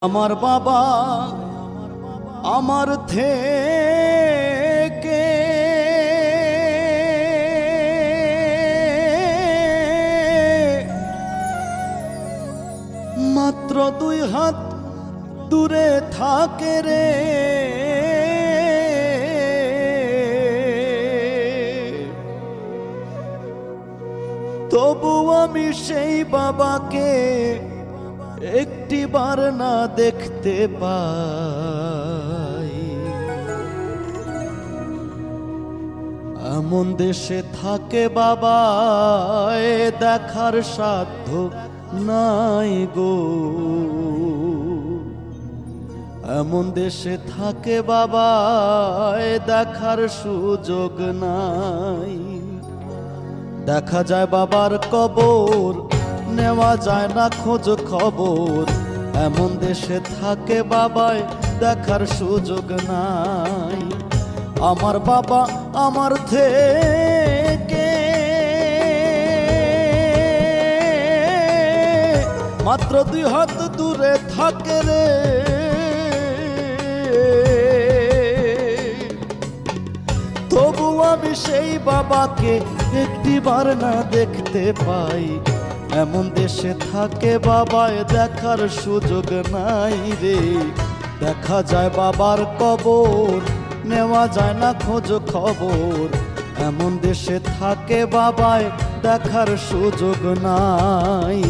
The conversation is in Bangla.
আমার বাবা আমার থেকে মাত্র 2 হাত দূরে থাকে রে। তবু আমি সেই বাবাকে একটিবার না দেখতে পাই। এমন দেশে থাকে বাবা দেখার সাধ্য নাই গো। এমন দেশে থাকে বাবা দেখার সুযোগ নাই। দেখা যায় বাবার কবর, নেওয়া যায় না খোঁজ খবর। এমন দেশে থাকে বাবায় দেখার সুযোগ নাই। আমার বাবা আমার থেকে মাত্র 2 হাত দূরে থাকে রে। তবু আমি সেই বাবাকে একটিবার না দেখতে পাই। এমন দেশে থাকে বাবায় দেখার সুযোগ নাই রে। দেখা যায় বাবার কবর, নেওয়া যায় না খোঁজ খবর। এমন দেশে থাকে বাবায় দেখার সুযোগ নাই।